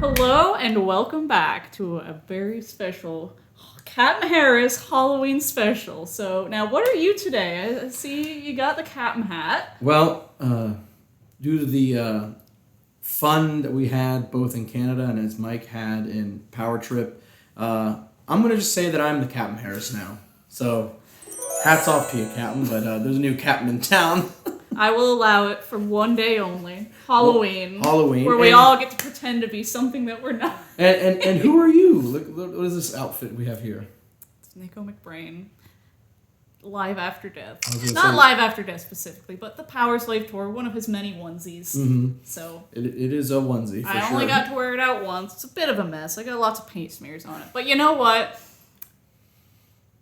Hello and welcome back to a very special Captain Harris Halloween special. So now, what are you today? I see you got the Captain hat. Well, due to the fun that we had both in Canada and as Mike had in Power Trip, I'm going to just say that I'm the Captain Harris now. So, hats off to you, Captain, but there's a new Captain in town. I will allow it for one day only. Halloween. Halloween. Where we all get to pretend to be something that we're not. And who are you? Look, what is this outfit we have here? It's Nico McBrain. Live After Death. Not Live After Death specifically, but the Power Slave Tour, one of his many onesies. Mm-hmm. So it is a onesie, for sure. I only got to wear it out once. It's a bit of a mess. I got lots of paint smears on it. But you know what?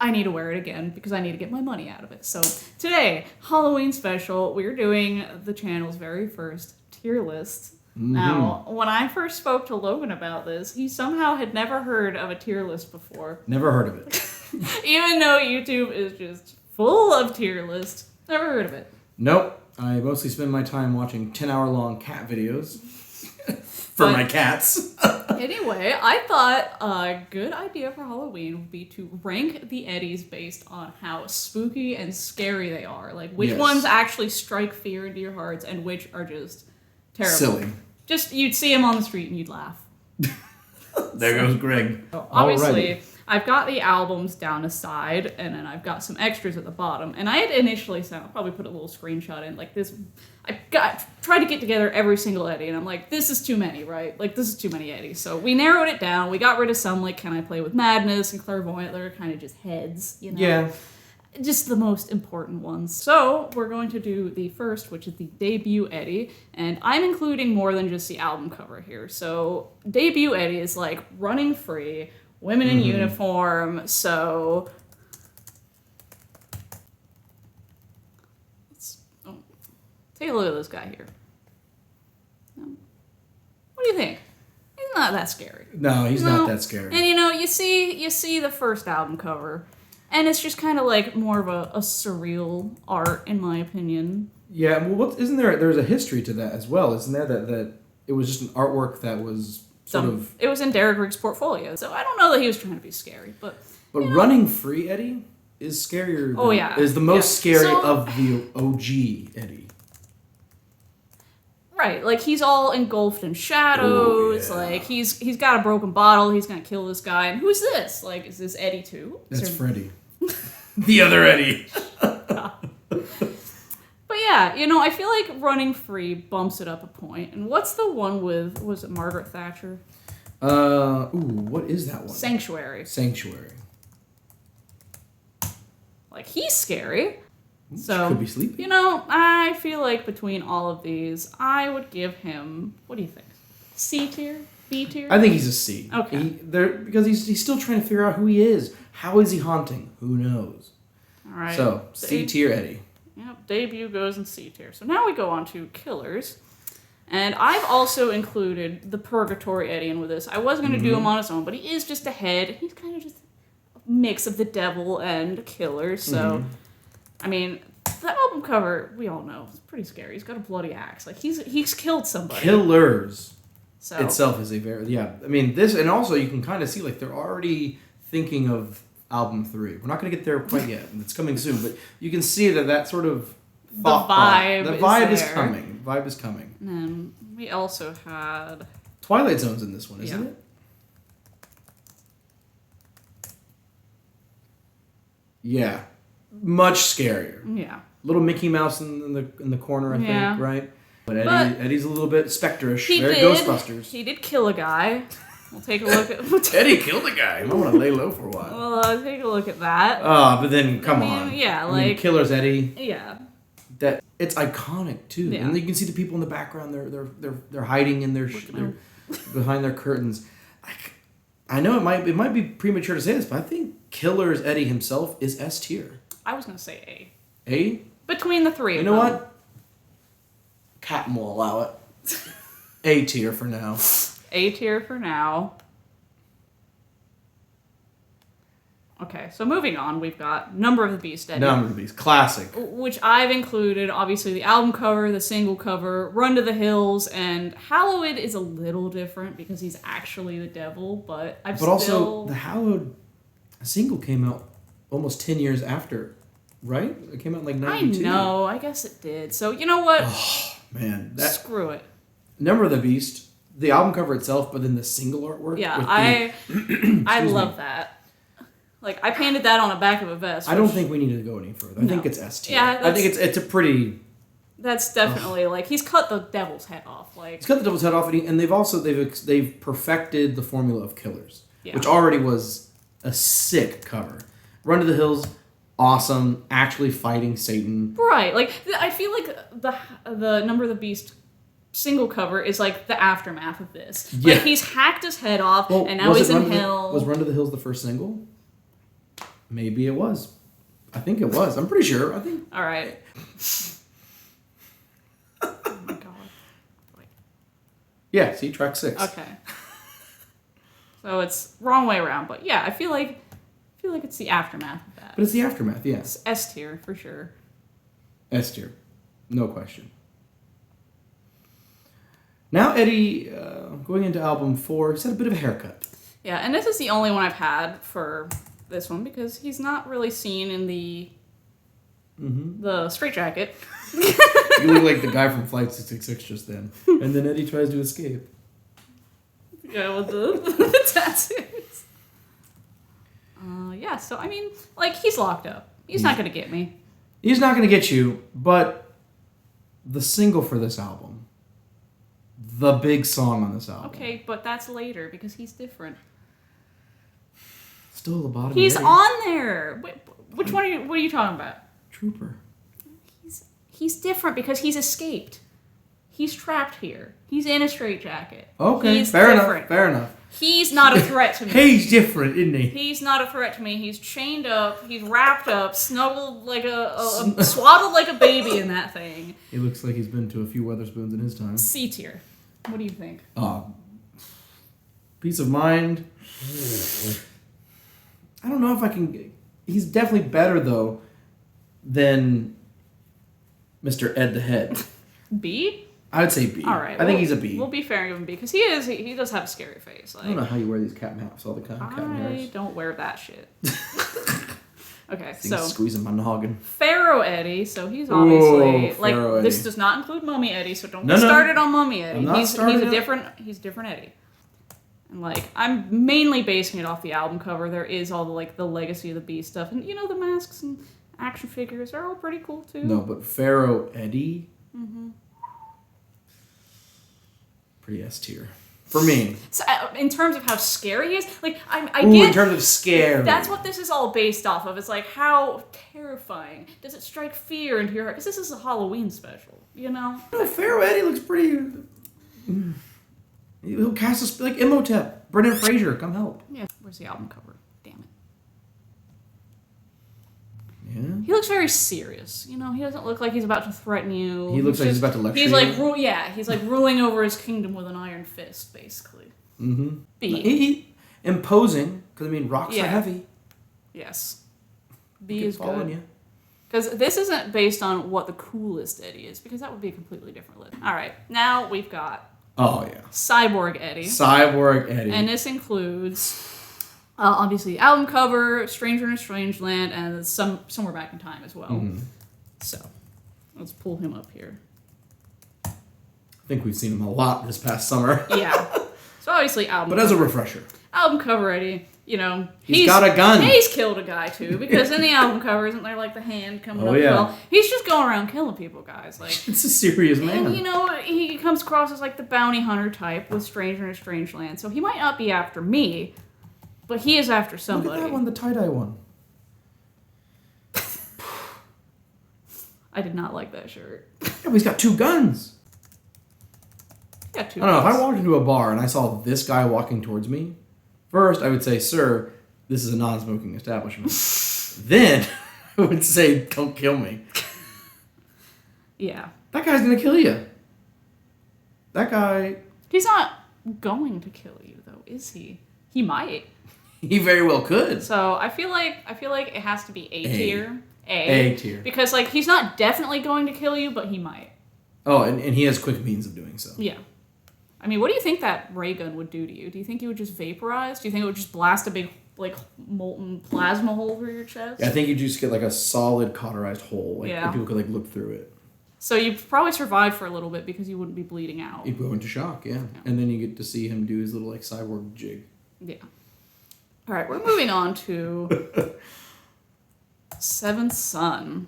I need to wear it again because I need to get my money out of it. So today, Halloween special, we're doing the channel's very first tier list. Mm-hmm. Now, when I first spoke to Logan about this, he somehow had never heard of a tier list before. Never heard of it. Even though YouTube is just full of tier lists. Never heard of it. Nope. I mostly spend my time watching 10-hour-long cat videos for my cats. Anyway, I thought a good idea for Halloween would be to rank the Eddies based on how spooky and scary they are. Like, which ones actually strike fear into your hearts and which are just terrible. Silly. Just, you'd see them on the street and you'd laugh. There goes Greg. So, obviously, I've got the albums down a side, and then I've got some extras at the bottom. And I had initially said, I'll probably put a little screenshot in, like this. Tried to get together every single Eddie, and I'm like, this is too many, right? Like, this is too many Eddies. So we narrowed it down. We got rid of some, like, Can I Play with Madness and Clairvoyant. They're kind of just heads, you know? Yeah. Just the most important ones. So we're going to do the first, which is the debut Eddie, and I'm including more than just the album cover here. So debut Eddie is like Running Free, women in uniform, so take a look at this guy here. What do you think? He's not that scary. No, he's not that scary. And you see the first album cover, and it's just kind of like more of a surreal art, in my opinion. Yeah, well, isn't there's a history to that as well, isn't there? That it was just an artwork that was It was in Derek Riggs' portfolio, so I don't know that he was trying to be scary, but Running Free Eddie is scarier. Is the most scary of the OG Eddie. Right, like he's all engulfed in shadows. Ooh, yeah. Like he's got a broken bottle. He's gonna kill this guy. And who's this? Like, is this Eddie too? That's Freddy, the other Eddie. But yeah, I feel like Running Free bumps it up a point. And what's the one with? Was it Margaret Thatcher? What is that one? Sanctuary. Like, he's scary. So, could be sleepy. I feel like between all of these, I would give him, what do you think? C tier? B tier? I think he's a C. Okay. Because he's still trying to figure out who he is. How is he haunting? Who knows? All right. So, C tier Eddie. Yep, debut goes in C tier. So now we go on to Killers. And I've also included the Purgatory Eddie in with this. I was going to do him on his own, but he is just a head. He's kind of just a mix of the devil and Killer. So, I mean, the album cover, we all know, it's pretty scary. He's got a bloody axe. Like, he's killed somebody. Killers so itself is a very, I mean, this, and also you can kind of see, like, they're already thinking of album 3. We're not going to get there quite yet. It's coming soon, but you can see that sort of vibe is coming. The vibe is coming. And then we also had Twilight Zone's in this one, isn't it? Yeah. Much scarier. Yeah. Little Mickey Mouse in the corner, I think, right? But Eddie's a little bit spectre-ish. Very Ghostbusters. He did kill a guy. We'll take a look at... Eddie killed a guy. I want to lay low for a while. Well, take a look at that. But then, come on. Yeah, I mean, Killer's Eddie. Yeah. It's iconic, too. Yeah. And you can see the people in the background. They're hiding in they're behind their curtains. I know it might be premature to say this, but I think Killer's Eddie himself is S tier. I was going to say A. A? Between the three of them. You know them. what? Captain will allow it. A tier for now. A tier for now. Okay, so moving on, we've got Number of the Beast, Eddie. Number of the Beast, classic. Which I've included, obviously, the album cover, the single cover, Run to the Hills, and Hallowed is a little different because he's actually the devil, but also, the Hallowed single came out almost 10 years after, right? It came out in like 92. I know, I guess it did. So, you know what? Oh, man. Screw it. Number of the Beast, the album cover itself, but then the single artwork. Yeah, I love that. Like, I painted that on the back of a vest. I don't think we need to go any further. I think it's S tier. Yeah, I think it's a pretty... That's definitely, like, he's cut the devil's head off. Like, he's cut the devil's head off, and they've perfected the formula of Killers, which already was a sick cover. Run to the Hills, awesome, actually fighting Satan. Right, like, I feel like the Number of the Beast single cover is like the aftermath of this. Yeah. Like, he's hacked his head off, and now he's in hell. Was Run to the Hills the first single? Maybe it was. I think it was. I'm pretty sure. I think. All right. Oh my god. Wait. Yeah. See, track 6. Okay. So it's wrong way around, but yeah, I feel like it's the aftermath of that. But it's the aftermath. Yeah. It's S tier for sure. S tier, no question. Now Eddie, going into album 4, he's had a bit of a haircut. Yeah, and this is the only one I've had for this one because he's not really seen in the straitjacket. You look like the guy from Flight 666 just then. And then Eddie tries to escape. Yeah, with the tattoos. Yeah, so I mean, like, he's locked up. He's not gonna get me. He's not gonna get you, but the single for this album, the big song on this album. Okay, but that's later because he's different. Still lobotomy. He's Eddie. on there. Which one what are you talking about? Trooper. He's different because he's escaped. He's trapped here. He's in a straitjacket. Okay, he's fair different. enough. Fair enough. He's not a threat to me. He's different, isn't he? He's not a threat to me. He's chained up. He's wrapped up, snuggled like swaddled like a baby in that thing. He looks like he's been to a few Weatherspoons in his time. C tier. What do you think? Peace of mind. I don't know if I can... He's definitely better, though, than Mr. Ed the Head. B? I would say B. All right. I think he's a B. We'll be fair and give him B because he does have a scary face. Like, I don't know how you wear these cap hats all the time. I don't wear that shit. Okay, so squeezing my noggin. Pharaoh Eddie, so he's obviously Pharaoh this Eddie. does not include Mummy Eddie, so don't get started on Mummy Eddie. He's a different Eddie. And like, I'm mainly basing it off the album cover. There is all the Legacy of the Beast stuff, and you know, the masks and action figures are all pretty cool too. No, but Pharaoh Eddie, pretty S tier for me. So, in terms of how scary he is, like I Ooh, get in terms of scary. That's what this is all based off of. It's like, how terrifying does it strike fear into your heart? Because this is a Halloween special, you know. No, Pharaoh Eddie looks pretty. He'll cast us like Imhotep. Brendan Fraser, come help. Yeah. Where's the album cover? Damn it. Yeah. He looks very serious. You know, he doesn't look like he's about to threaten you. He looks like he's about to lecture He's you. like, he's like ruling over his kingdom with an iron fist, basically. Mm-hmm. B. He imposing, because I mean, rocks are heavy. Yes. B is following good. you. Because this isn't based on what the coolest Eddie is, because that would be a completely different list. All right, now we've got Cyborg Eddie. Cyborg Eddie. And this includes, obviously, the album cover, Stranger in a Strange Land, and Somewhere Back in Time as well. Mm-hmm. So, let's pull him up here. I think we've seen him a lot this past summer. Yeah. So, obviously, album But as a refresher. Album cover Eddie, you know. He's got a gun. He's killed a guy, too, because in the album cover, isn't there, like, the hand coming up? Yeah. Well, he's just going around killing people, guys. Like, it's a serious man. And, you know, he comes across as, like, the bounty hunter type with Stranger in a Strange Land. So he might not be after me, but he is after somebody. Look at that one, the tie-dye one. I did not like that shirt. Yeah, but he's got 2 guns. Yeah, 2 I don't know, guns. if I walked into a bar and I saw this guy walking towards me, first I would say, sir, this is a non-smoking establishment. Then I would say, don't kill me. Yeah. That guy's going to kill you. That guy... He's not going to kill you, though, is he? He might. He very well could. So I feel like it has to be A tier. A tier. Because like he's not definitely going to kill you, but he might. Oh, and he has quick means of doing so. Yeah. I mean, what do you think that ray gun would do to you? Do you think it would just vaporize? Do you think it would just blast a big, like, molten plasma hole through your chest? Yeah, I think you just get, like, a solid cauterized hole. Like, Yeah. people could, like, look through it. So you'd probably survive for a little bit because you wouldn't be bleeding out. You'd go into shock, yeah. And then you get to see him do his little, like, cyborg jig. Yeah. All right, we're moving on to Seventh Son.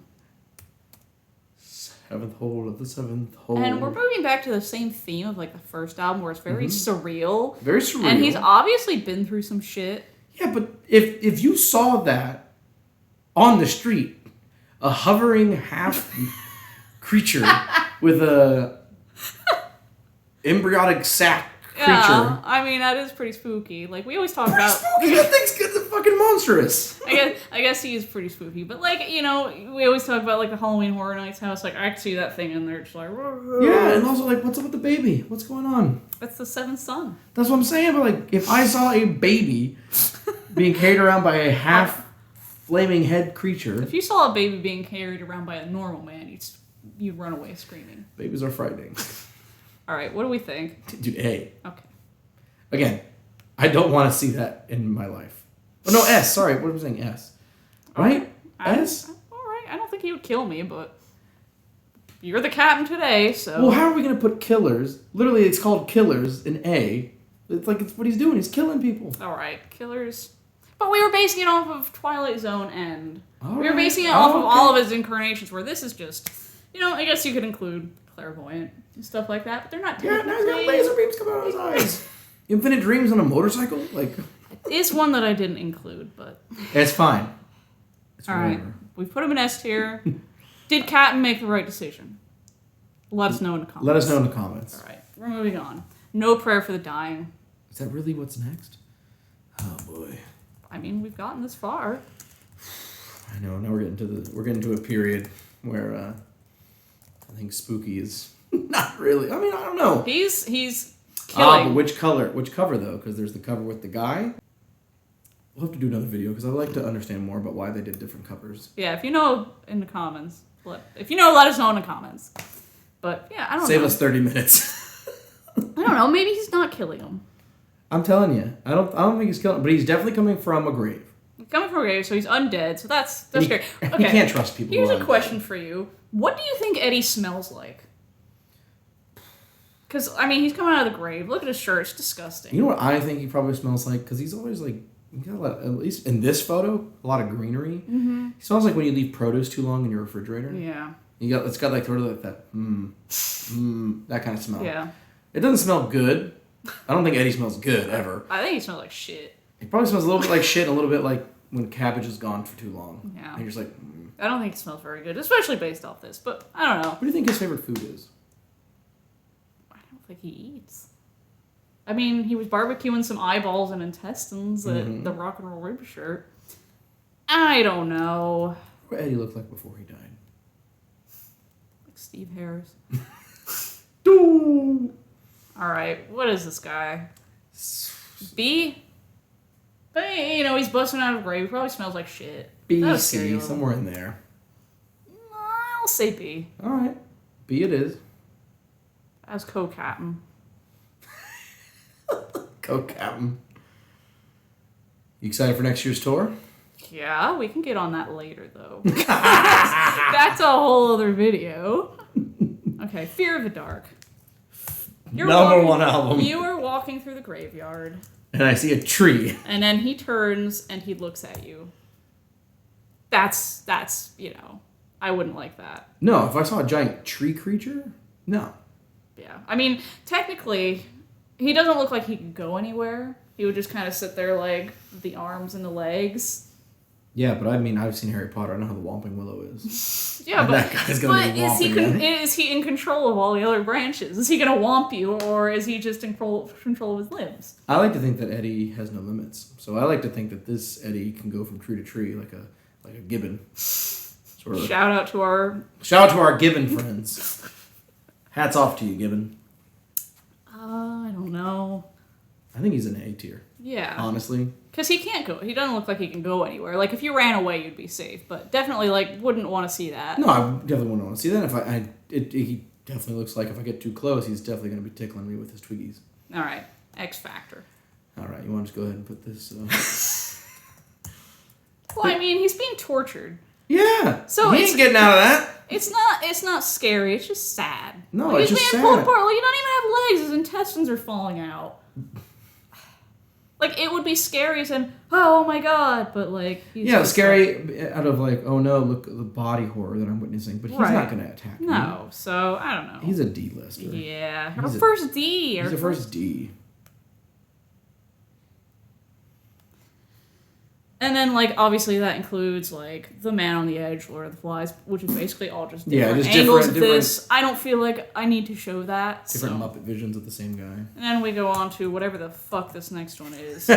Seventh hole of the seventh hole. And we're moving back to the same theme of like the first album where it's very surreal. Very surreal. And he's obviously been through some shit. Yeah, but if you saw that on the street, a hovering half creature with a embryonic sac creature. Yeah, I mean that is pretty spooky. Like we always talk about Spooky, that thing's good, fucking monstrous. I guess he is pretty spooky. But like, you know, we always talk about like the Halloween Horror Nights house. Like I can see that thing in there just like Yeah, and also like what's up with the baby? What's going on? That's the seventh son. That's what I'm saying, but like if I saw a baby being carried around by a half flaming head creature. If you saw a baby being carried around by a normal man, you'd run away screaming. Babies are frightening. All right, what do we think? Dude, A. Okay. Again, I don't want to see that in my life. Oh, no, S. Sorry, what was I saying? S. Right? S? All right. I don't think he would kill me, but you're the captain today, so... Well, how are we going to put killers? Literally, it's called killers in A. It's like, it's what he's doing. He's killing people. All right, killers. But we were basing it off of Twilight Zone End. We were right. basing it off of all of his incarnations, where this is just... You know, I guess you could include clairvoyant and stuff like that, but they're not Yeah, now he's got laser beams coming out of his eyes. Infinite Dreams on a motorcycle? Like... Is one that I didn't include, but... It's fine. It's all right, we put him in S tier. Did Captain make the right decision? Let us know in the comments. Let us know in the comments. All right, we're moving on. No Prayer for the Dying. Is that really what's next? Oh boy. I mean, we've gotten this far. I know. Now we're getting to a period where I think spooky is not really. I mean, I don't know. He's killing. But which color? Which cover though? Because there's the cover with the guy. We'll have to do another video because I'd like to understand more about why they did different covers. Yeah, if you know in the comments, let us know in the comments. But yeah, I don't know. Save us 30 minutes. I don't know. Maybe he's not killing him. I'm telling you, I don't think he's killing, but he's definitely coming from a grave. He's coming from a grave, so he's undead. So that's scary. Okay. You can't trust people. Here's a question for you: what do you think Eddie smells like? Because I mean, he's coming out of the grave. Look at his shirt; it's disgusting. You know what I think he probably smells like? Because he's always like, he got a lot, at least in this photo, a lot of greenery. Mm-hmm. He smells like when you leave produce too long in your refrigerator. Yeah. It's got like sort of like that that kind of smell. Yeah. It doesn't smell good. I don't think Eddie smells good ever. I think he smells like shit. He probably smells a little bit like shit, and a little bit like when cabbage is gone for too long. Yeah. And you're just like. I don't think it smells very good, especially based off this. But I don't know. What do you think his favorite food is? I don't think he eats. I mean, he was barbecuing some eyeballs and intestines at the Rock and Roll Rib Shirt. I don't know. What Eddie looked like before he died? Like Steve Harris. Doo! All right, what is this guy? B? But, you know, he's busting out of a grave. He probably smells like shit. That'll scare you a B, little. somewhere in there. I'll say B. All right, B it is. As co-captain. Co-captain. You excited for next year's tour? Yeah, we can get on that later, though. That's a whole other video. Okay, Fear of the Dark. Number one album. You are walking through the graveyard. And I see a tree. And then he turns and he looks at you. That's you know, I wouldn't like that. No, if I saw a giant tree creature, no. Yeah. I mean, technically, he doesn't look like he could go anywhere. He would just kind of sit there like the arms and the legs. Yeah, but I mean, I've seen Harry Potter. I know how the Whomping Willow is. Yeah, and but that guy's gonna be whomping, is he in control of all the other branches? Is he gonna whomp you, or is he just in control of his limbs? I like to think that Eddie has no limits. So I like to think that this Eddie can go from tree to tree like a gibbon. Sort of. Shout out to our gibbon friends. Hats off to you, gibbon. I don't know. I think think he's an A tier. Yeah. Honestly. Because he can't go. He doesn't look like he can go anywhere. Like, if you ran away, you'd be safe. But definitely, like, wouldn't want to see that. No, I definitely wouldn't want to see that. He definitely looks like if I get too close, he's definitely going to be tickling me with his Twiggies. All right. X Factor. All right. You want to just go ahead and put this... Well, I mean, he's being tortured. Yeah. So he ain't getting out of that. It's not scary. It's just sad. No, like, it's just sad. He's being pulled apart. Like, he don't even have legs. His intestines are falling out. Like, it would be scary as in, oh my god, but like... He's scary out of like, oh no, look at the body horror that I'm witnessing, but he's not going to attack me. No, so, I don't know. He's a D-lister. Yeah, our first D. He's a first D. And then, like, obviously that includes, like, The Man on the Edge, Lord of the Flies, which is basically all just different angles of this. I don't feel like I need to show that. Different Muppet visions of the same guy. And then we go on to whatever the fuck this next one is.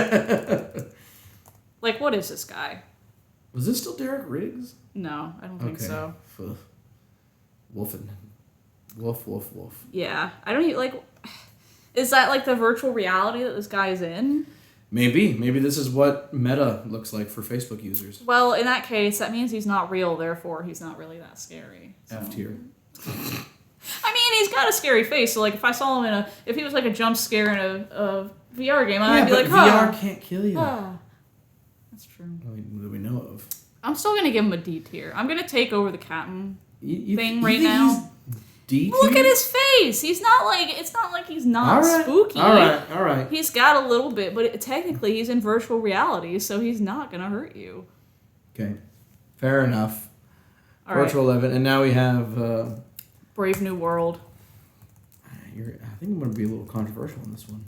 Like, what is this guy? Was this still Derek Riggs? No, I don't think so. Woofing. Woof, woof, woof. Yeah. I don't even, like... Is that, like, the virtual reality that this guy's in? Maybe. Maybe this is what Meta looks like for Facebook users. Well, in that case, that means he's not real, therefore he's not really that scary. So. F tier. I mean, he's got a scary face, so, like, if I saw him if he was, like, a jump scare in a VR game, I'd be like, VR can't kill you. That's true. That we know of. I'm still gonna give him a D tier. I'm gonna take over the captain thing right think now. D tier? Look at his face. He's not like it's not like he's not spooky. All right. He's got a little bit, but technically he's in virtual reality, so he's not gonna hurt you. Okay, fair enough. All virtual 11, and now we have Brave New World. I think I'm gonna be a little controversial on this one.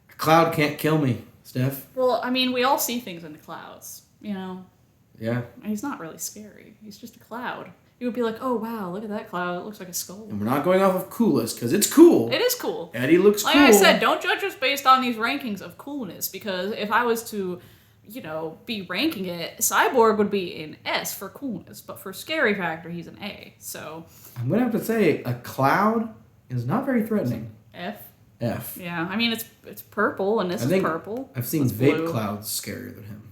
A cloud can't kill me, Steph. Well, I mean, we all see things in the clouds, you know. Yeah. And he's not really scary. He's just a cloud. You would be like, oh, wow, look at that cloud. It looks like a skull. And we're not going off of coolest, because it's cool. It is cool. Eddie looks cool. Like I said, don't judge us based on these rankings of coolness, because if I was to, be ranking it, Cyborg would be an S for coolness, but for scary factor, he's an A. So I'm going to have to say, a cloud is not very threatening. F. Yeah, I mean, it's purple, and this is purple. I've seen vape clouds scarier than him.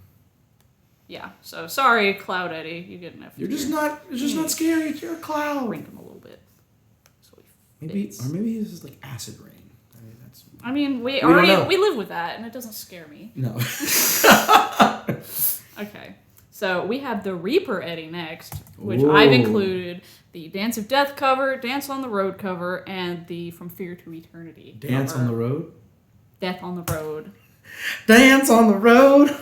Yeah, so sorry, Cloud Eddie, you get an F. You're just not scary. You're a cloud. Rank him a little bit. So maybe he's just like acid rain. I mean, we live with that, and it doesn't scare me. No. Okay, so we have the Reaper Eddie next, which I've included the Dance of Death cover, Dance on the Road cover, and the From Fear to Eternity Dance cover. on the Road? Death on the Road. Dance on the Road!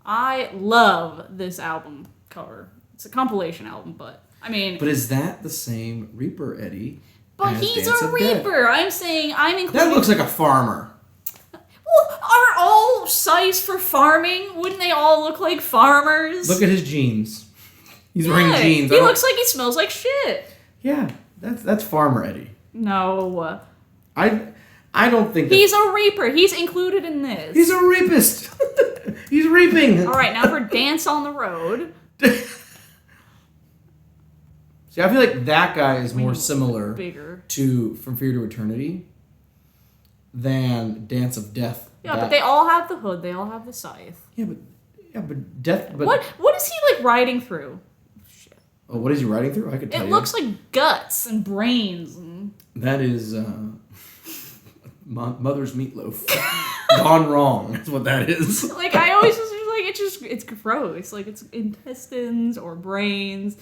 I love this album cover. It's a compilation album, but I mean... But is that the same Reaper Eddie? But he's a Reaper! I'm saying I'm including... That looks like a farmer. Well, are all scythes for farming? Wouldn't they all look like farmers? Look at his jeans. He's wearing jeans. He looks like he smells like shit. Yeah, that's Farmer Eddie. No. I don't think he's a reaper. He's included in this. He's a reapist. He's reaping. All right, now for Dance on the Road. See, I feel like that guy is more similar bigger to From Fear to Eternity than Dance of Death. Yeah, but they all have the hood. They all have the scythe. Yeah, but Death. But what is he like riding through? Shit. Oh, what is he riding through? I could tell you. It looks like guts and brains. And... That is Mother's Meatloaf gone wrong. That's what that is. Like I always just like it's gross. Like it's intestines or brains.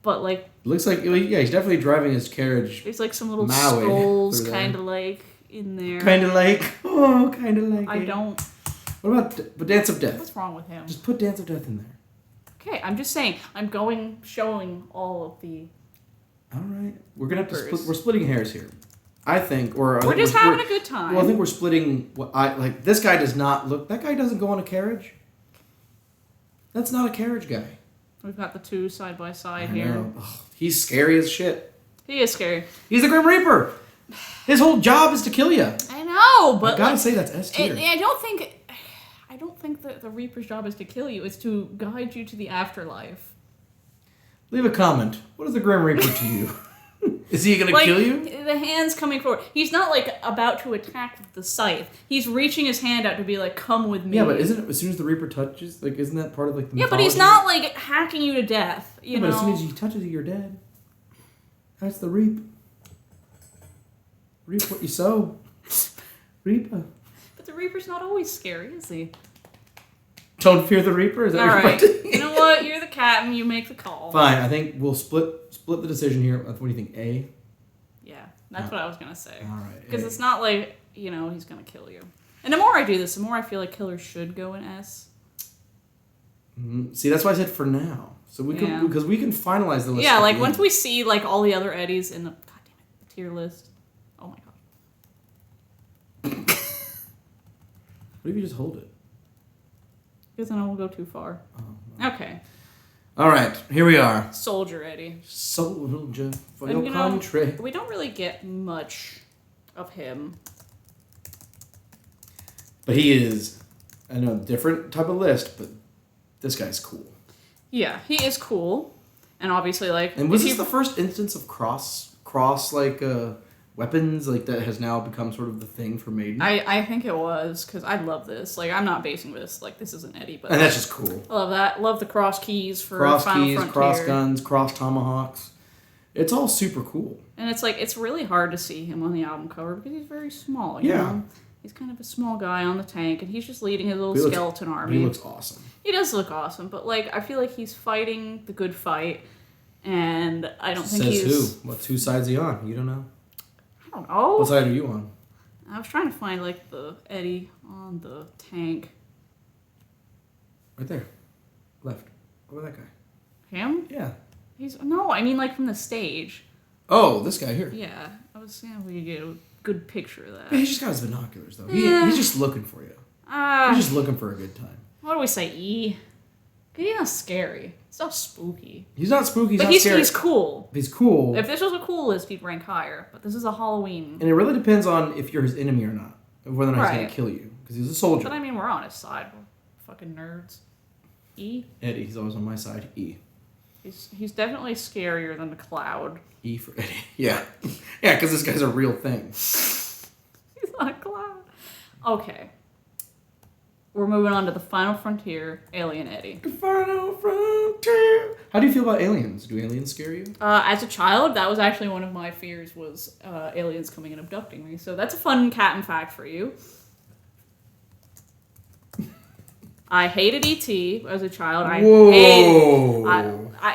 But like it looks like he's definitely driving his carriage. There's like some little skulls kind of like in there. Kind of like I don't. What about Dance of Death? What's wrong with him? Just put Dance of Death in there. Okay, I'm just saying. I'm showing all of the. All right, we're gonna have to we're splitting hairs here. I think, or we're just having a good time. Well, I think we're splitting. What I like. This guy does not look. That guy doesn't go on a carriage. That's not a carriage guy. We've got the two side by side here. Ugh, he's scary as shit. He is scary. He's the Grim Reaper. His whole job is to kill you. I know, but I gotta say that's S tier. I don't think that the Reaper's job is to kill you. It's to guide you to the afterlife. Leave a comment. What is the Grim Reaper to you? Is he gonna like, kill you? The hand's coming forward. He's not like about to attack with the scythe. He's reaching his hand out to be like, come with me. Yeah, but isn't it as soon as the Reaper touches, like, isn't that part of like the Yeah, mythology? but he's not like hacking you to death. You know. But as soon as he touches you, you're dead. That's the reap. Reap what you sow. Reaper. But the Reaper's not always scary, is he? Don't fear the Reaper. Is that All what right. you're You know what? You're the captain. You make the call. Fine. I think we'll split the decision here. What do you think? A. Yeah, that's what I was gonna say. All right. Because it's not like he's gonna kill you. And the more I do this, the more I feel like killers should go in S. See, that's why I said for now. So we can because we can finalize the list. Yeah, like once we see like all the other Eddies in the tier list. Oh my god. What if you just hold it? Because then I won't go too far. Oh, Okay. All right, here we are. Soldier Eddie. Soldier for And, your country. We don't really get much of him. But he is, I know, different type of list, but this guy's cool. Yeah, he is cool. And obviously, like... And was this the first instance of cross weapons, like, that has now become sort of the thing for Maiden? I think it was, because I love this. Like, I'm not basing this, like, this isn't Eddie, but... And that's just cool. I love that. Love the cross keys for cross Final keys, Frontier. cross guns, cross tomahawks. It's all super cool. And it's like, it's really hard to see him on the album cover because he's very small, you Yeah. know? He's kind of a small guy on the tank, and he's just leading his little skeleton army. He looks awesome. He does look awesome, but, like, I feel like he's fighting the good fight, and I don't think he's... Says who? What two sides he on? You don't know? I don't know. What side are you on? I was trying to find, like, the Eddie on the tank. Right there. Left. Over that guy. Him? Yeah. No, I mean, like, from the stage. Oh, this guy here. Yeah, I was saying we could get a good picture of that. Yeah, he's just got his binoculars, though. Yeah. He's just looking for you. He's just looking for a good time. What do we say, E? 'Cause he's not scary. He's not spooky. He's not spooky, But not scary. he's cool. He's cool. If this was a cool list, he'd rank higher. But this is a Halloween. And it really depends on if you're his enemy or not. Whether or not he's going Right. to kill you. Because he's a soldier. But I mean, we're on his side. We're fucking nerds. E? Eddie, he's always on my side. E. He's definitely scarier than the Cloud. E for Eddie. Yeah. Yeah, because this guy's a real thing. He's not a Cloud. Okay. We're moving on to the Final Frontier, Alien Eddie. The Final Frontier. How do you feel about aliens? Do aliens scare you? As a child, that was actually one of my fears, was aliens coming and abducting me. So that's a fun captain fact for you. I hated E.T. as a child.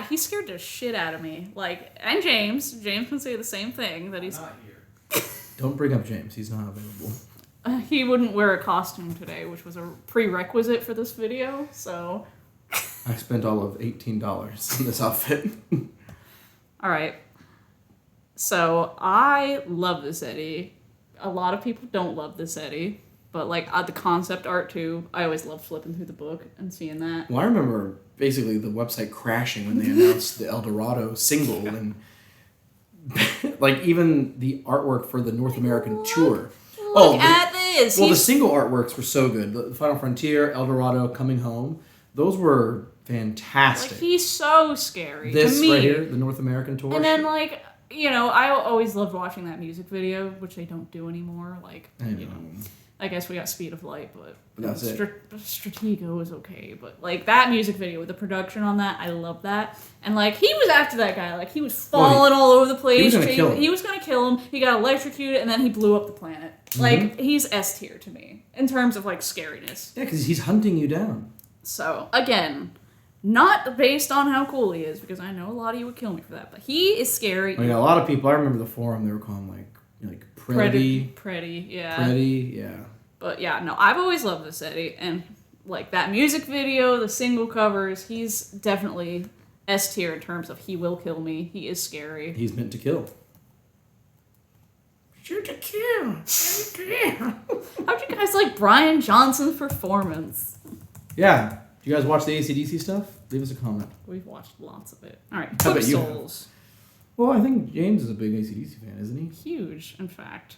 He scared the shit out of me. Like, and James can say the same thing, that he's not here. Don't bring up James. He's not available. He wouldn't wear a costume today, which was a prerequisite for this video. So I spent all of $18 on this outfit. all right. So I love this Eddie. A lot of people don't love this Eddie. But, like, the concept art, too. I always loved flipping through the book and seeing that. Well, I remember basically the website crashing when they announced the El Dorado single. And, like, even the artwork for the North American tour. Look at this! Well, the single artworks were so good. The Final Frontier, El Dorado, Coming Home. Those were fantastic. Like, he's so scary this to me. right here, the North American tour. And then, like, you know, I always loved watching that music video, which they don't do anymore. Like, you know. I guess we got Speed of Light, but that's it. Stratego is okay. But, like, that music video with the production on that, I love that. And, like, he was after that guy. Like, he was falling all over the place. He was going to kill him. He was going to kill him. He got electrocuted, and then he blew up the planet. Mm-hmm. Like, he's S tier to me in terms of, like, scariness. Yeah, because he's hunting you down. So, again, not based on how cool he is, because I know a lot of you would kill me for that. But he is scary. I mean, a lot of people, I remember the forum, they were calling him, like Pretty, yeah. Pretty, yeah. But yeah, no, I've always loved this Eddie, and like that music video, the single covers, he's definitely S tier in terms of he will kill me. He is scary. He's meant to kill. Shoot to kill. How'd you guys like Brian Johnson's performance? Yeah. Do you guys watch the AC/DC stuff? Leave us a comment. We've watched lots of it. All right, I bet you Souls. Well, I think James is a big AC/DC fan, isn't he? Huge, in fact.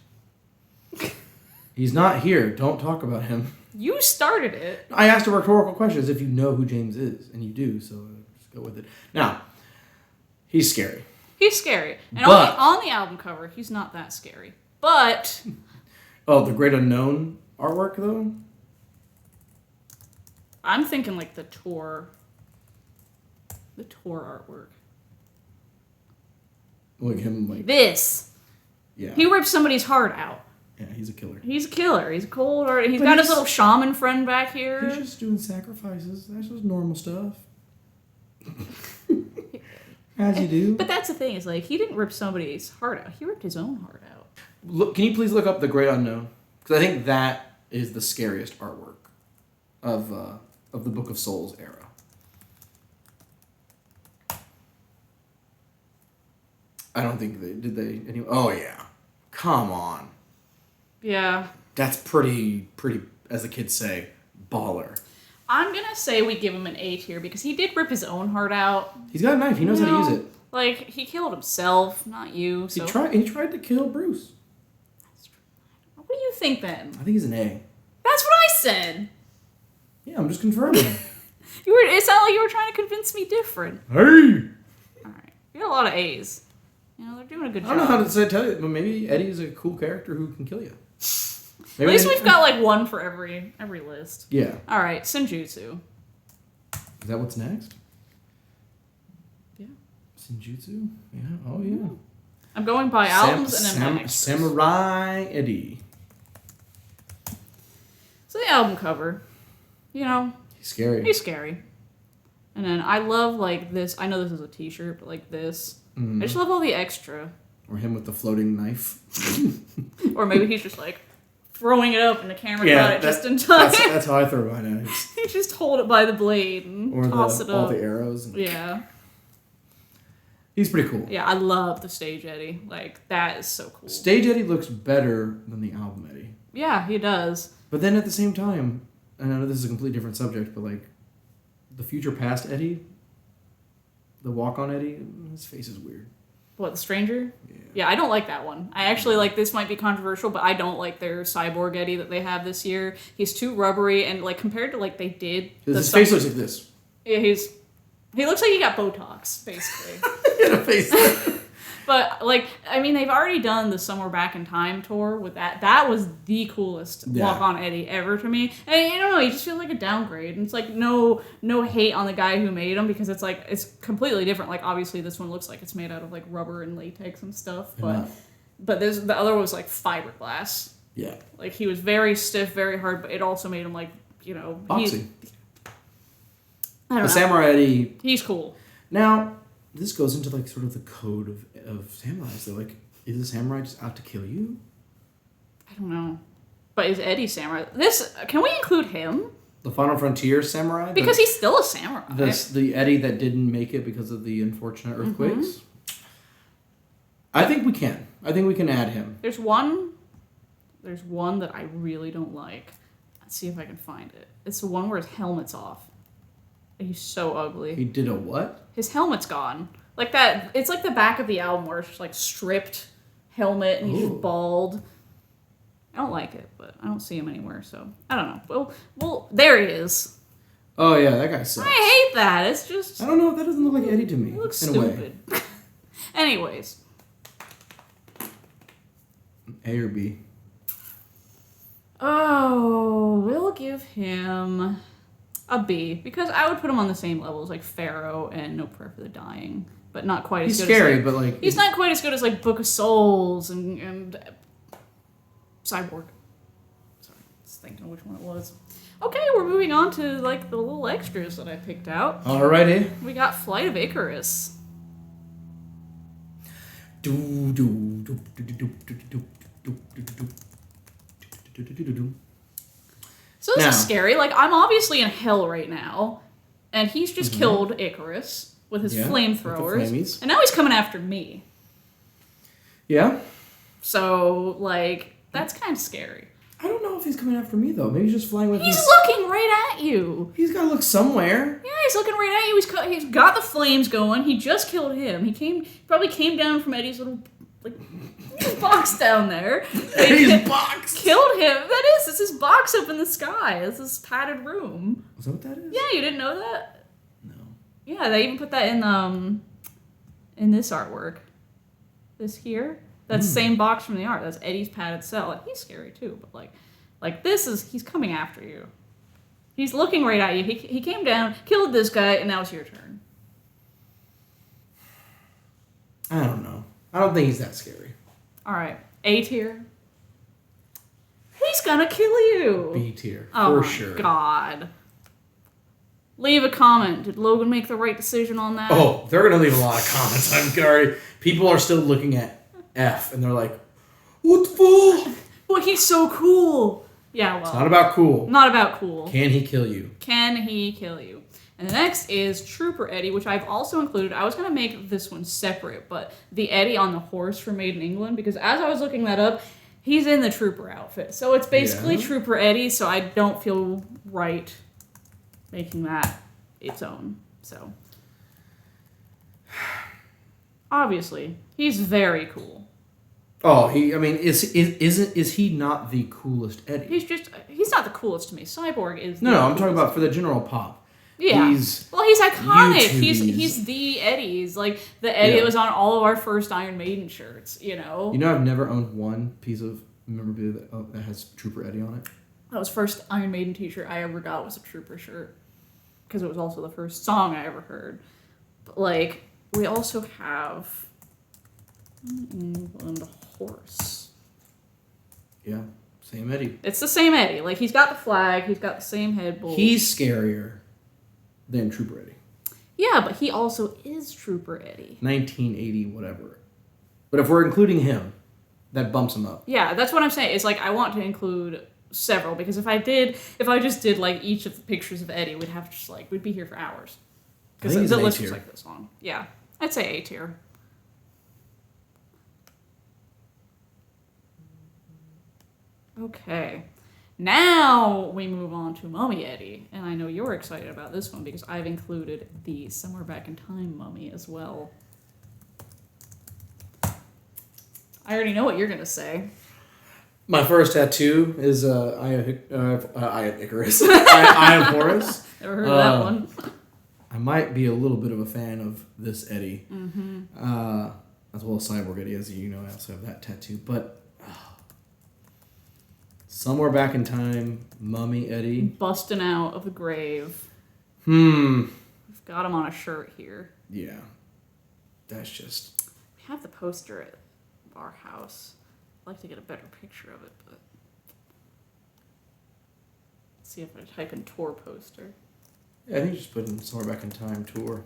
He's not here. Don't talk about him. You started it. I asked a rhetorical question as if you know who James is, and you do, so just go with it. Now, he's scary. He's scary. And But- on the album cover, he's not that scary. But... Oh, the Great Unknown artwork, though? I'm thinking like the tour artwork. Like him, like... This. Yeah. He ripped somebody's heart out. Yeah, he's a killer. He's a killer. He's a cold heart. He's But got his he's- little shaman friend back here. He's just doing sacrifices. That's just normal stuff. As you do. But that's the thing, is like he didn't rip somebody's heart out. He ripped his own heart out. Look, can you please look up The Great Unknown? Because I think that is the scariest artwork of the Book of Souls era. I don't think they anyway. Oh yeah, come on. Yeah. That's pretty, as the kids say, baller. I'm gonna say we give him an A tier because he did rip his own heart out. He's got a knife. He knows how to use it. Like, he killed himself, not you. So. He tried to kill Bruce. What do you think then? I think he's an A. That's what I said. Yeah, I'm just confirming. It sounded like you were trying to convince me different. Hey! Alright. You got a lot of A's. You know, they're doing a good job. I don't know how to tell you, but maybe Eddie's a cool character who can kill you. At least we've got like one for every list. Yeah. Alright, Senjutsu. Is that what's next? Yeah. Senjutsu? Yeah. Oh, yeah. I'm going by albums and then my extras. Samurai Eddie. So the album cover, you know, He's scary. he's scary. And then I love like this. I know this is a t-shirt, but like this. I just love all the extra. Or him with the floating knife. Or maybe he's just like throwing it up and the camera got it just in time. That's how I throw mine out. He just hold it by the blade and Or toss it up. all the arrows. Yeah. He's pretty cool. Yeah, I love the stage Eddie. Like, that is so cool. Stage Eddie looks better than the album Eddie. Yeah, he does. But then at the same time, and I know this is a completely different subject, but like the future past Eddie, the walk-on Eddie, his face is weird. What, the Stranger? Yeah. Yeah, I don't like that one. I actually like, this might be controversial, but I don't like their cyborg Eddie that they have this year. He's too rubbery, and like compared to like they did. His face looks like this. Yeah, he looks like he got Botox, basically. In a face. But like, I mean, they've already done the Somewhere Back in Time tour with that. That was the coolest walk-on Eddie ever to me. And I don't know, he just feels like a downgrade. And it's like no hate on the guy who made him, because it's like it's completely different. Like obviously this one looks like it's made out of like rubber and latex and stuff, but the other was like fiberglass. Yeah. Like he was very stiff, very hard, but it also made him like, you know, Boxy. I don't know. Samurai Eddie. He's cool. Now, this goes into like sort of the code of samurais. They're like, is a samurai just out to kill you? I don't know. But is Eddie samurai? Can we include him? The Final Frontier samurai? Because he's still a samurai. The Eddie that didn't make it because of the unfortunate earthquakes? I think we can. I think we can add him. There's one that I really don't like. Let's see if I can find it. It's the one where his helmet's off. He's so ugly. He did a what? His helmet's gone. Like that. It's like the back of the album where it's just like stripped helmet and he's just bald. I don't like it, but I don't see him anywhere, so I don't know. Well, there he is. Oh yeah, that guy sucks. I hate that. It's just. I don't know. That doesn't look like Eddie to me. It looks in stupid. A way. Anyways. A or B? Oh, we'll give him a B, because I would put him on the same level as like Pharaoh and No Prayer for the Dying, but not quite as He's good. scary, as, like, but like he's not quite as good as like Book of Souls and Cyborg. Sorry, I was thinking of which one it was. Okay, we're moving on to like the little extras that I picked out. Alrighty. We got Flight of Icarus. So this is scary. Like, I'm obviously in hell right now, and he's just killed Icarus with his flamethrowers, and now he's coming after me. Yeah. So, like, that's kind of scary. I don't know if he's coming after me though. Maybe he's just flying with me. He's looking right at you. He's got to look somewhere. Yeah, he's looking right at you. He's got the flames going. He just killed him. He probably came down from Eddie's little box down there. Eddie's box. Killed him. It's his box up in the sky. It's his padded room. Is that what that is? Yeah, you didn't know that? No. Yeah, they even put that in this artwork. This here. That's the same box from the art. That's Eddie's padded cell. And he's scary too, but like this is, he's coming after you. He's looking right at you. He came down, killed this guy, and now it's your turn. I don't know. I don't think he's that scary. All right. A tier. He's gonna kill you. B tier. Oh for sure. God. Leave a comment. Did Logan make the right decision on that? Oh, they're going to leave a lot of comments. I'm sorry. People are still looking at F, and they're like, what the fuck? Well, he's so cool. Yeah, well. It's not about cool. Not about cool. Can he kill you? Can he kill you? And the next is Trooper Eddie, which I've also included. I was going to make this one separate, but the Eddie on the horse from Made in England, because as I was looking that up, he's in the Trooper outfit. So it's basically Trooper Eddie, so I don't feel right making that its own. So obviously, he's very cool. Oh, is he not the coolest Eddie? He's not the coolest to me. Cyborg is No, I'm talking about for the general pop. Yeah. He's iconic. He's the Eddie. He's like the Eddie that was on all of our first Iron Maiden shirts, you know? You know, I've never owned one piece of memorabilia that has Trooper Eddie on it. That was the first Iron Maiden t-shirt I ever got was a Trooper shirt. Because it was also the first song I ever heard. But, like, we also have England horse. Yeah, same Eddie. It's the same Eddie. Like, he's got the flag. He's got the same head bowl. He's scarier than Trooper Eddie. Yeah, but he also is Trooper Eddie. 1980, whatever. But if we're including him, that bumps him up. Yeah, that's what I'm saying. It's like, I want to include several, because if I just did like each of the pictures of Eddie, we'd be here for hours. Because the list was like this long. Yeah, I'd say A tier. Okay, now we move on to Mummy Eddie, and I know you're excited about this one because I've included the Somewhere Back in Time mummy as well. I already know what you're gonna say. My first tattoo is Eye of Icarus. Eye of Horus. Never heard of that one. I might be a little bit of a fan of this Eddie. Mm-hmm. As well as Cyborg Eddie, as you know, I also have that tattoo. But Somewhere Back in Time, Mummy Eddie. Busting out of the grave. We've got him on a shirt here. Yeah. That's just... We have the poster at our house. I'd like to get a better picture of it, but... Let's see if I type in tour poster. Yeah, I think just put in Somewhere Back in Time tour.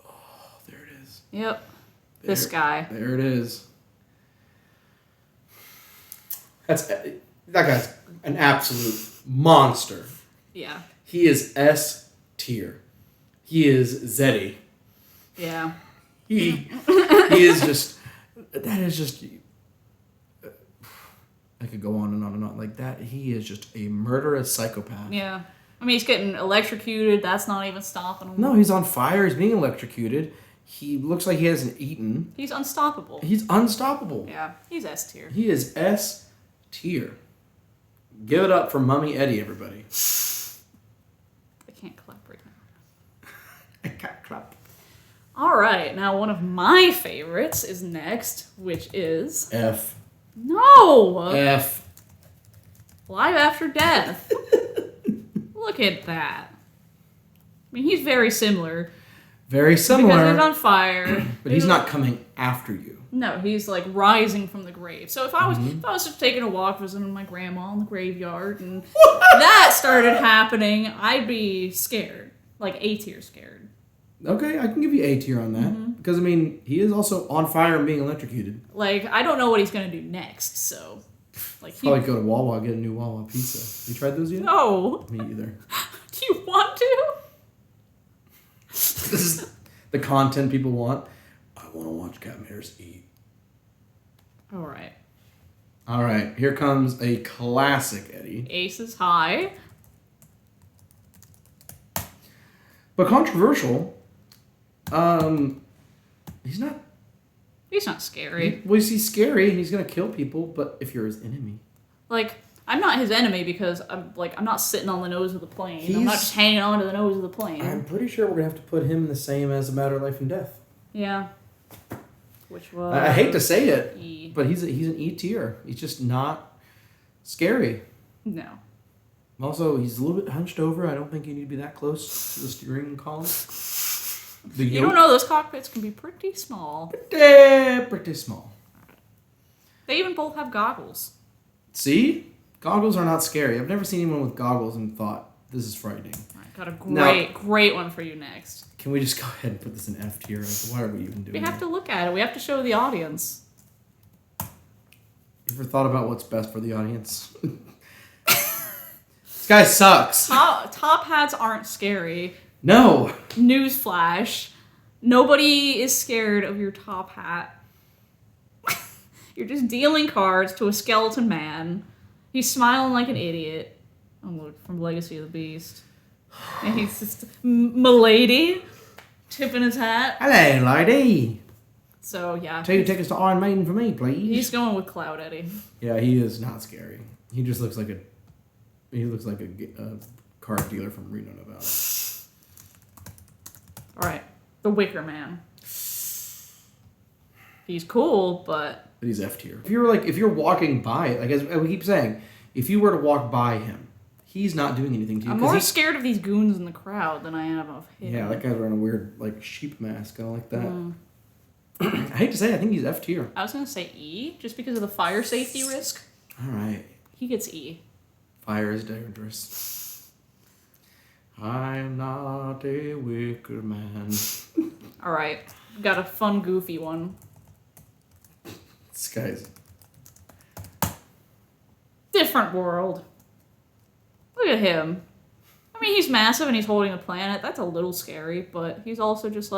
Oh, there it is. Yep. This guy. There it is. That guy's an absolute monster. Yeah. He is S tier. He is Zeddy. Yeah. He is just... That is just... I could go on and on and on. Like that, he is just a murderous psychopath. Yeah. I mean, he's getting electrocuted. That's not even stopping him. No, he's on fire. He's being electrocuted. He looks like he hasn't eaten. He's unstoppable. He's unstoppable. Yeah. He's S tier. He is S tier. Give it up for Mummy Eddie, everybody. I can't clap right now. I can't clap. All right. Now, one of my favorites is next, which is... F. No! F. Live After Death. Look at that. I mean, he's very similar. Very similar. Because he's on fire. But he's not coming after you. No, he's like rising from the grave. So if I was just taking a walk visiting my grandma in the graveyard and that started happening, I'd be scared. Like A tier scared. Okay, I can give you A tier on that. Because, I mean, he is also on fire and being electrocuted. Like, I don't know what he's going to do next, so... Like, Probably go to Wawa, get a new Wawa pizza. You tried those yet? No. Me either. Do you want to? This is the content people want. I want to watch Captain Harris eat. Alright. Alright, here comes a classic Eddie. Ace is high. But controversial. He's not... He's not scary. He's scary and he's going to kill people, but if you're his enemy... Like, I'm not his enemy because I'm not sitting on the nose of the plane. I'm not just hanging on to the nose of the plane. I'm pretty sure we're going to have to put him the same as A Matter of Life and Death. Yeah. which was... I hate to say it, E. but he's an E tier. He's just not scary. No. Also, he's a little bit hunched over. I don't think you need to be that close to the steering column. You don't know, those cockpits can be pretty small. Pretty small. They even both have goggles. See? Goggles are not scary. I've never seen anyone with goggles and thought, this is frightening. All right, got a great one for you next. Can we just go ahead and put this in F tier? Why are we even doing We have that? to look at it. We have to show the audience. You ever thought about what's best for the audience? This guy sucks. Top hats aren't scary. No. Newsflash. Nobody is scared of your top hat. You're just dealing cards to a skeleton man. He's smiling like an idiot. Oh, look, from Legacy of the Beast. And he's just m'lady, tipping his hat. Hello, lady. So, yeah. 2 tickets to Iron Maiden for me, please. He's going with Cloud Eddie. Yeah, he is not scary. He just looks like a card dealer from Reno, Nevada. All right. The Wicker Man. He's cool, but He's F tier. If you're walking by, like as we keep saying, if you were to walk by him, he's not doing anything to you. I'm more scared of these goons in the crowd than I am of him. Yeah, that guy's wearing a weird sheep mask, kind of like that. I hate to say it, I think he's F tier. I was gonna say E, just because of the fire safety risk. All right. He gets E. Fire is dangerous. I am not a wicker man. All right, got a fun, goofy one. This guy's Different world. Look at him. I mean, he's massive and he's holding the planet. That's a little scary, but he's also just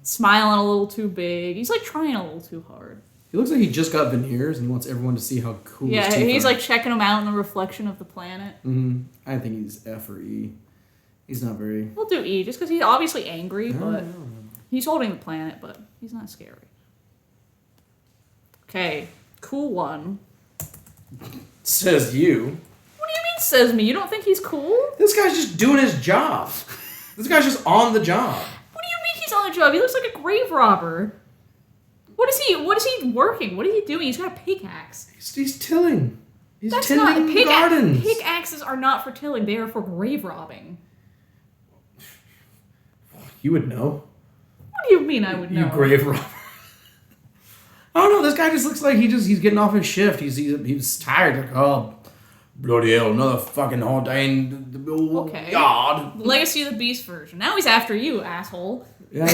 smiling a little too big. He's trying a little too hard. He looks like he just got veneers and he wants everyone to see how cool his teeth he's are. checking them out in the reflection of the planet. I think he's F or E. He's not very... We'll do E, just because he's obviously angry, but No. he's holding the planet, but he's not scary. Okay, cool one. Says you. What do you mean, says me? You don't think he's cool? This guy's just doing his job. This guy's just on the job. What do you mean he's on the job? He looks like a grave robber. What is he working? What is he doing? He's got a pickaxe. He's tilling. He's That's tending gardens. Pickaxes are not for tilling. They are for grave robbing. You would know. What do you mean I would know? You grave robber. I don't know. This guy just looks like he's getting off his shift. He's tired. Oh, bloody hell! Another fucking whole day. Okay. God. Legacy of the Beast version. Now he's after you, asshole. Yeah.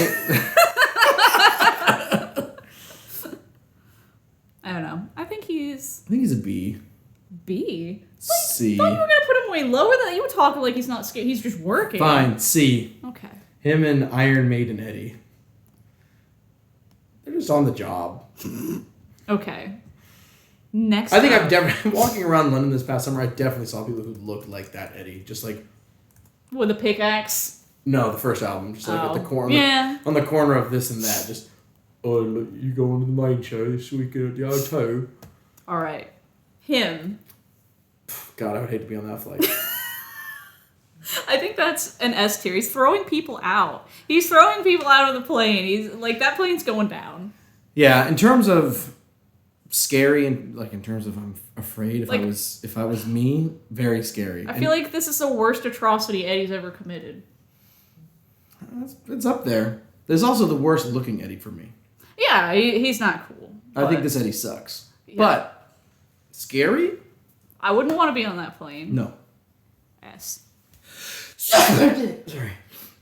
I don't know. I think he's I think he's a B. B. C. I thought you were gonna put him way lower than that. You were talking like he's not scared. He's just working. Fine. C. Okay. Him and Iron Maiden Eddie. They're just on the job. Okay. Next. I think up. I've definitely walking around London this past summer. I definitely saw people who looked like that Eddie, just with a pickaxe. No, the first album, just at the corner. Yeah. On the corner of this and that, just look, you go on to the main show this weekend at the O2. All right. Him. God, I would hate to be on that flight. I think that's an S tier. He's throwing people out. He's throwing people out of the plane. He's that plane's going down. Yeah, in terms of scary and in terms of I'm afraid if I was me, very scary. I feel like this is the worst atrocity Eddie's ever committed. It's up there. There's also the worst looking Eddie for me. Yeah, he's not cool. I think this Eddie sucks. Yeah. But scary? I wouldn't want to be on that plane. No. S. Sorry.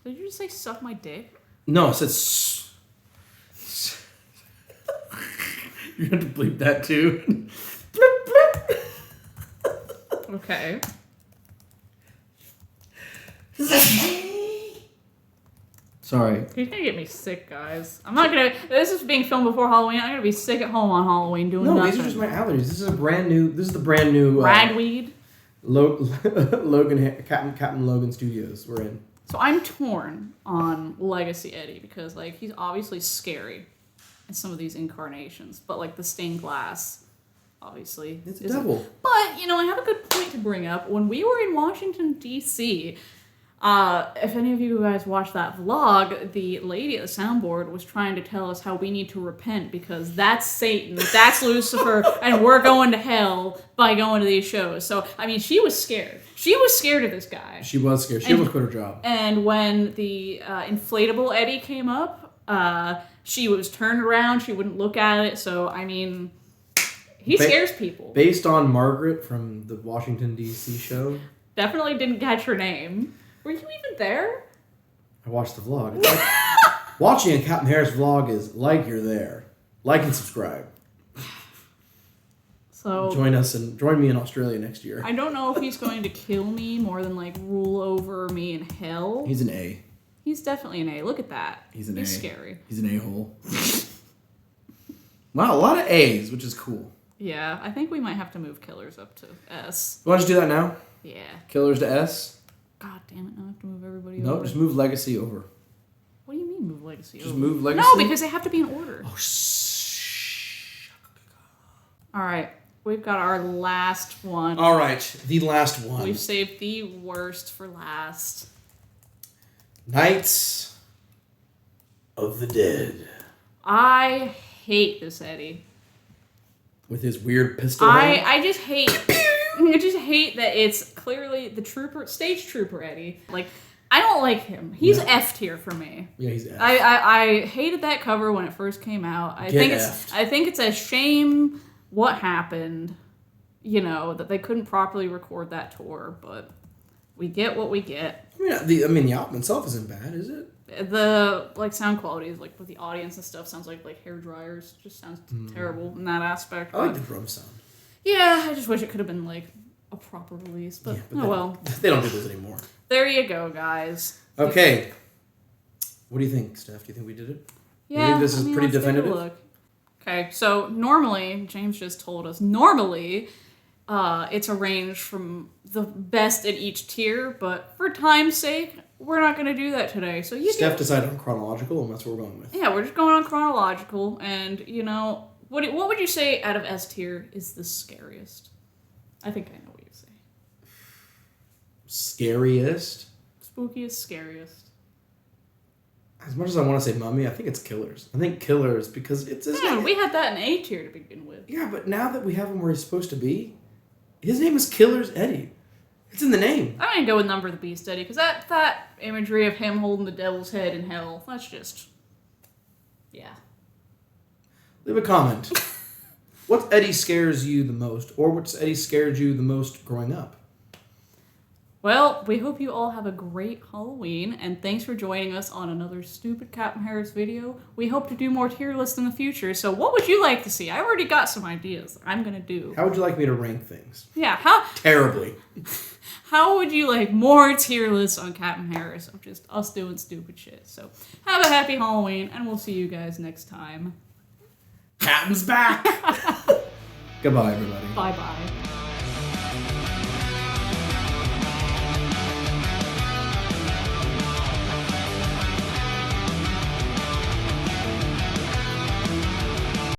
Did you just say suck my dick? No, I said you have to bleep that too. Okay. Sorry. He's gonna get me sick, guys. I'm not gonna. This is being filmed before Halloween. I'm gonna be sick at home on Halloween doing No, nothing. these are just my allergies. This is the brand new Ragweed. Captain Logan Studios we're in. So I'm torn on Legacy Eddie because he's obviously scary in some of these incarnations, but the stained glass, obviously, It's a devil. But I have a good point to bring up. When we were in Washington D.C., If any of you guys watched that vlog, the lady at the soundboard was trying to tell us how we need to repent because that's Satan, that's Lucifer, and we're going to hell by going to these shows. So, I mean, she was scared. She was scared of this guy. She was scared. She almost quit her job. And when the inflatable Eddie came up, she was turned around. She wouldn't look at it. So, I mean, he scares people. Based on Margaret from the Washington, D.C. show. Definitely didn't catch her name. Were you even there? I watched the vlog. It's like, watching a Captain Harris vlog is like you're there. Like and subscribe. So join me in Australia next year. I don't know if he's going to kill me more than like rule over me in hell. He's an A. He's definitely an A. Look at that. He's an A. He's scary. He's an A-hole. Wow, a lot of A's, which is cool. Yeah, I think we might have to move Killers up to S. You want to do that now? Yeah. Killers to S? God damn it, now I have to move everybody No, over. just move Legacy over. What do you mean move Legacy over? Just move Legacy? No, because they have to be in order. Oh, shh. Alright, we've got our last one. All right, the last one. We've saved the worst for last. Knights of the Dead. I hate this Eddie. With his weird pistol hand? I just hate... I just hate that it's clearly the stage trooper Eddie. Like, I don't like him. He's F tier for me. Yeah, he's F. I hated that cover when it first came out. I think it's a shame what happened, that they couldn't properly record that tour, but we get what we get. The album itself isn't bad, is it? The sound quality is with the audience and stuff sounds like hair dryers. Just sounds terrible in that aspect. I like the drum sound. Yeah, I just wish it could have been a proper release, but well. They don't do those anymore. There you go, guys. Okay. What do you think, Steph? Do you think we did it? Yeah, you think this is pretty definitive? Take a look. Okay, so normally, James just told us, it's arranged from the best in each tier, but for time's sake, we're not going to do that today. So Steph decided on chronological, and that's what we're going with. Yeah, we're just going on chronological, and, what would you say out of S tier is the scariest? I think I know what you'd say. Scariest? Spookiest, scariest. As much as I want to say Mummy, I think it's Killers. I think Killers because it's his name. We had that in A tier to begin with. Yeah, but now that we have him where he's supposed to be, his name is Killers Eddie. It's in the name. I'm gonna go with Number of the Beast Eddie because that imagery of him holding the devil's head in hell, that's just, yeah. Leave a comment. What Eddie scares you the most, or what's Eddie scared you the most growing up? Well, we hope you all have a great Halloween, and thanks for joining us on another stupid Captain Harris video. We hope to do more tier lists in the future, so what would you like to see? I already got some ideas that I'm gonna do. How would you like me to rank things? Yeah, how... Terribly. How would you like more tier lists on Captain Harris of just us doing stupid shit? So, have a happy Halloween, and we'll see you guys next time. Captain's back! Goodbye, everybody. Bye-bye.